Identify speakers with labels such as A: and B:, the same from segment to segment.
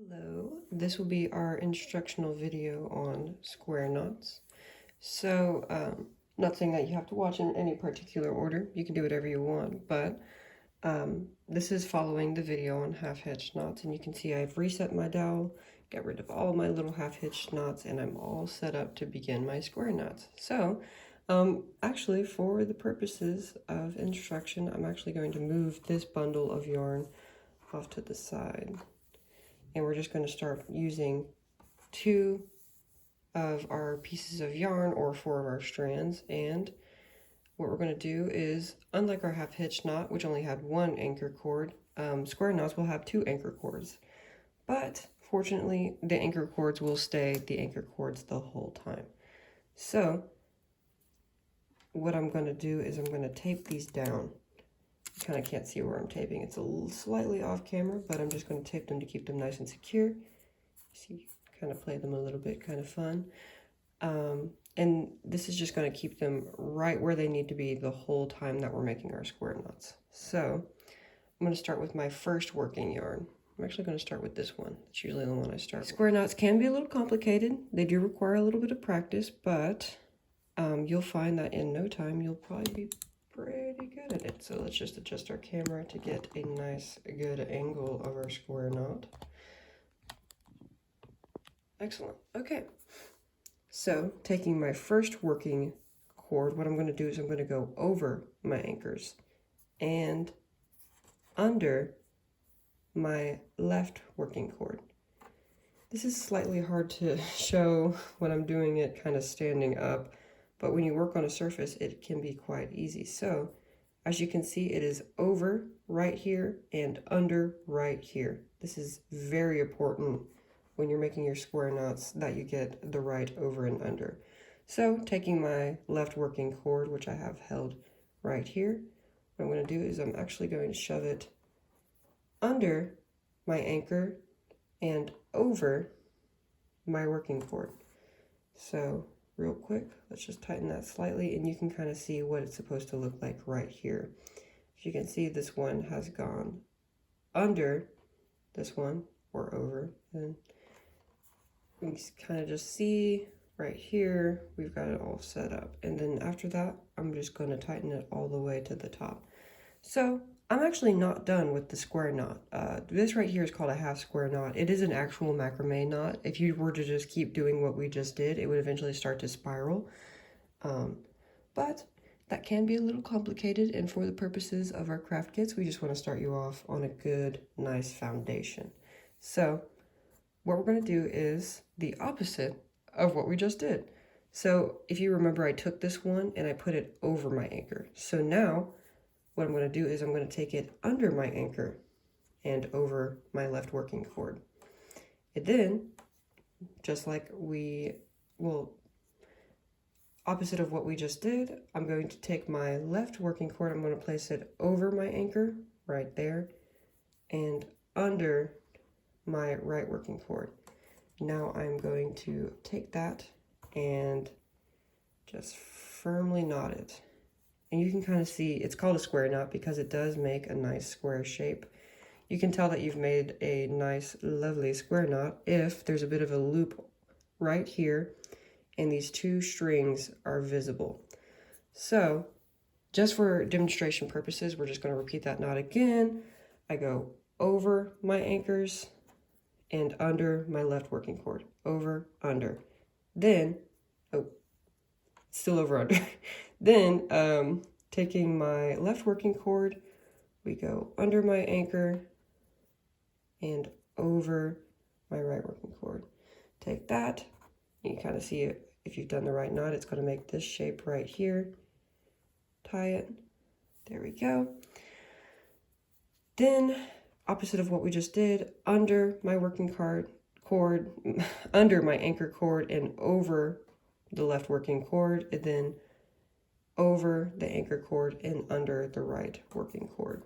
A: Hello, this will be our instructional video on square knots. So, not saying that you have to watch in any particular order, you can do whatever you want, but this is following the video on half-hitched knots, and you can see I've reset my dowel, got rid of all my little half-hitched knots, and I'm all set up to begin my square knots. So, actually, for the purposes of instruction, I'm actually going to move this bundle of yarn off to the side. And we're just going to start using 2 of our pieces of yarn or 4 of our strands. And what we're going to do is, unlike our half hitch knot, which only had 1 anchor cord, square knots will have 2 anchor cords. But fortunately, the anchor cords will stay the anchor cords the whole time. So what I'm going to do is I'm going to tape these down. You kind of can't see where I'm taping. It's a little slightly off camera, but I'm just going to tape them to keep them nice and secure. See, kind of play them a little bit, kind of fun. And this is just going to keep them right where they need to be the whole time that we're making our square knots. So I'm going to start with my first working yarn. I'm actually going to start with this one. It's usually the one I start with. Square knots can be a little complicated. They do require a little bit of practice, but you'll find that in no time you'll probably be pretty good at it. So let's just adjust our camera to get a nice good angle of our square knot. Excellent. Okay, so taking my first working cord, what I'm going to do is I'm going to go over my anchors and under my left working cord. This is slightly hard to show when I'm doing it kind of standing up, but when you work on a surface, it can be quite easy. So, as you can see, it is over right here and under right here. This is very important when you're making your square knots that you get the right over and under. So, taking my left working cord, which I have held right here, what I'm going to do is I'm actually going to shove it under my anchor and over my working cord. So, real quick, let's just tighten that slightly, and you can kind of see what it's supposed to look like right here. As you can see, this one has gone under this one or over, and you can kind of just see right here we've got it all set up. And then after that, I'm just going to tighten it all the way to the top. So I'm actually not done with the square knot. This right here is called a half square knot. It is an actual macrame knot. If you were to just keep doing what we just did, it would eventually start to spiral. But that can be a little complicated, and for the purposes of our craft kits, we just want to start you off on a good, nice foundation. So what we're going to do is the opposite of what we just did. So if you remember, I took this one and I put it over my anchor. So now what I'm going to do is I'm going to take it under my anchor and over my left working cord. And then, just like opposite of what we just did, I'm going to take my left working cord, I'm going to place it over my anchor right there and under my right working cord. Now I'm going to take that and just firmly knot it. And you can kind of see, it's called a square knot because it does make a nice square shape. You can tell that you've made a nice, lovely square knot if there's a bit of a loop right here and these 2 strings are visible. So, just for demonstration purposes, we're just going to repeat that knot again. I go over my anchors and under my left working cord. Over, under. Then, still over, under. Then, taking my left working cord, we go under my anchor and over my right working cord. Take that, you can kind of see it. If you've done the right knot, it's going to make this shape right here. Tie it. There we go. Then, opposite of what we just did, under my working cord, under my anchor cord and over the left working cord, and then over the anchor cord and under the right working cord.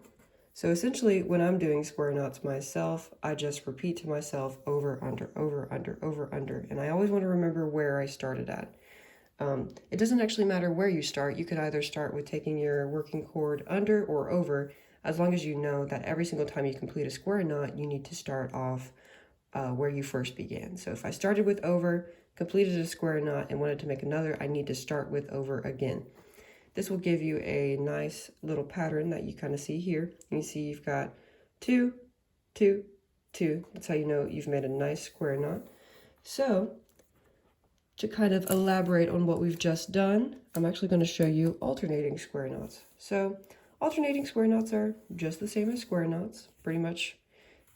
A: So essentially, when I'm doing square knots myself, I just repeat to myself over, under, over, under, over, under, and I always want to remember where I started at. It doesn't actually matter where you start. You could either start with taking your working cord under or over, as long as you know that every single time you complete a square knot, you need to start off where you first began. So if I started with over, completed a square knot, and wanted to make another, I need to start with over again. This will give you a nice little pattern that you kind of see here. You see you've got 2, 2, 2. That's how you know you've made a nice square knot. So to kind of elaborate on what we've just done, I'm actually going to show you alternating square knots. So alternating square knots are just the same as square knots, pretty much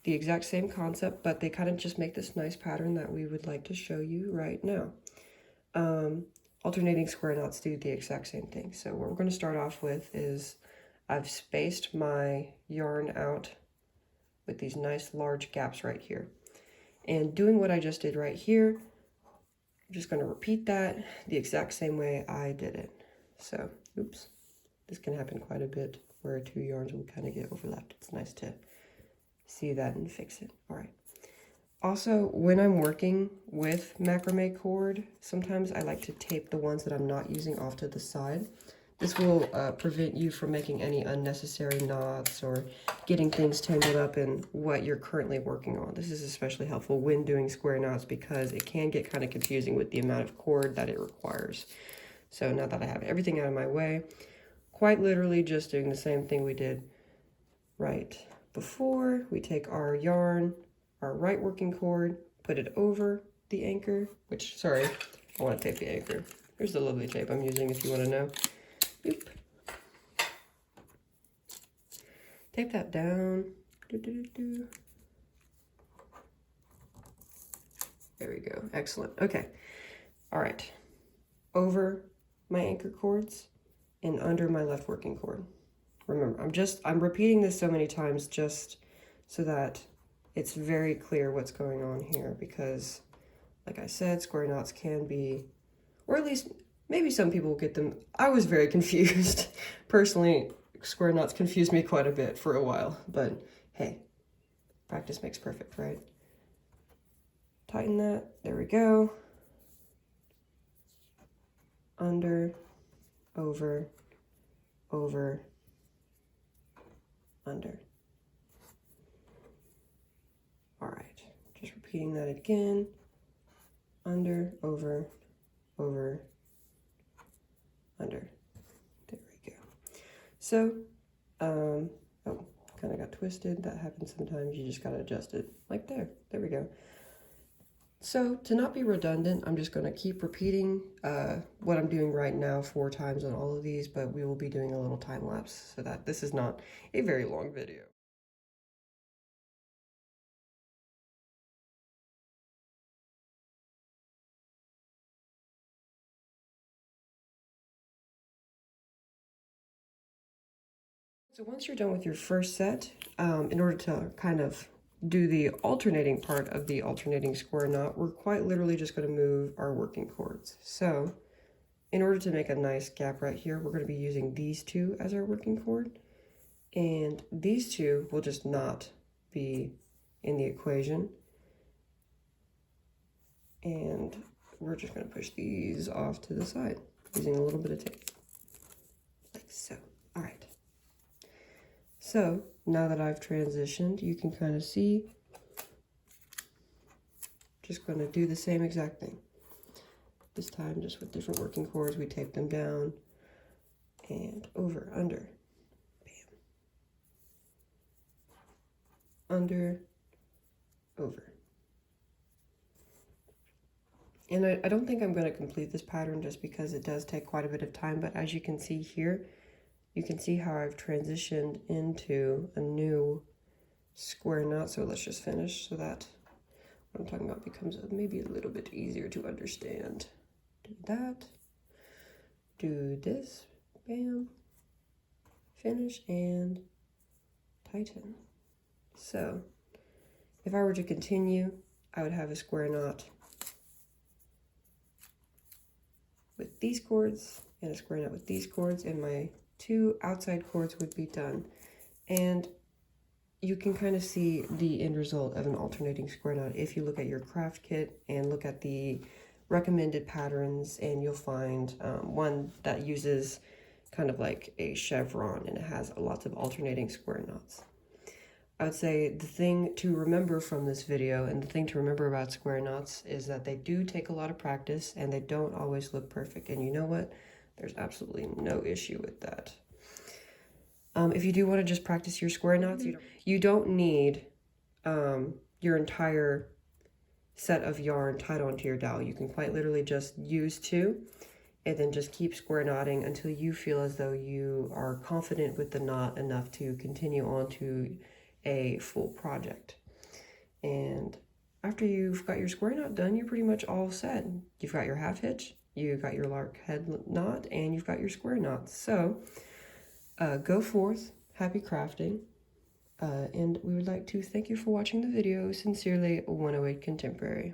A: the exact same concept, but they kind of just make this nice pattern that we would like to show you right now. Alternating square knots do the exact same thing. So what we're going to start off with is I've spaced my yarn out with these nice large gaps right here. And doing what I just did right here, I'm just going to repeat that the exact same way I did it. So, oops, this can happen quite a bit where two yarns will kind of get overlapped. It's nice to see that and fix it. All right. Also, when I'm working with macrame cord, sometimes I like to tape the ones that I'm not using off to the side. This will prevent you from making any unnecessary knots or getting things tangled up in what you're currently working on. This is especially helpful when doing square knots because it can get kind of confusing with the amount of cord that it requires. So now that I have everything out of my way, quite literally just doing the same thing we did right before. We take our yarn, our right working cord, put it over the anchor, which, sorry, I want to tape the anchor. Here's the lovely tape I'm using if you want to know. Oop. Tape that down. There we go. Excellent. Okay. All right. Over my anchor cords and under my left working cord. Remember, I'm repeating this so many times just so that it's very clear what's going on here because, like I said, square knots can be, or at least maybe some people get them. I was very confused. Personally, square knots confused me quite a bit for a while, but hey, practice makes perfect, right? Tighten that. There we go. Under, over, over, under. All right, just repeating that again. Under, over, over, under. There we go. So, oh, kind of got twisted. That happens sometimes. You just got to adjust it like there. There we go. So to not be redundant, I'm just going to keep repeating what I'm doing right now 4 times on all of these, but we will be doing a little time lapse so that this is not a very long video. So once you're done with your first set, in order to kind of do the alternating part of the alternating square knot, we're quite literally just going to move our working cords. So in order to make a nice gap right here, we're going to be using these 2 as our working cord. And these 2 will just not be in the equation. And we're just going to push these off to the side using a little bit of tape. Like so. All right. So now that I've transitioned, you can kind of see, just going to do the same exact thing. This time just with different working cords, we tape them down and over, under, bam, under, over. And I don't think I'm going to complete this pattern just because it does take quite a bit of time, but as you can see here, you can see how I've transitioned into a new square knot. So let's just finish so that what I'm talking about becomes maybe a little bit easier to understand. Do that, do this, bam, finish, and tighten. So if I were to continue, I would have a square knot with these cords and a square knot with these cords, and my 2 outside cords would be done. And you can kind of see the end result of an alternating square knot if you look at your craft kit and look at the recommended patterns, and you'll find one that uses kind of like a chevron and it has lots of alternating square knots. I would say the thing to remember from this video and the thing to remember about square knots is that they do take a lot of practice and they don't always look perfect. And you know what? There's absolutely no issue with that. If you do want to just practice your square knots, you don't need your entire set of yarn tied onto your dowel. You can quite literally just use 2 and then just keep square knotting until you feel as though you are confident with the knot enough to continue on to a full project. And after you've got your square knot done, you're pretty much all set. You've got your half hitch, you've got your lark head knot, and you've got your square knots. So go forth, happy crafting, and we would like to thank you for watching the video. Sincerely, 108 Contemporary.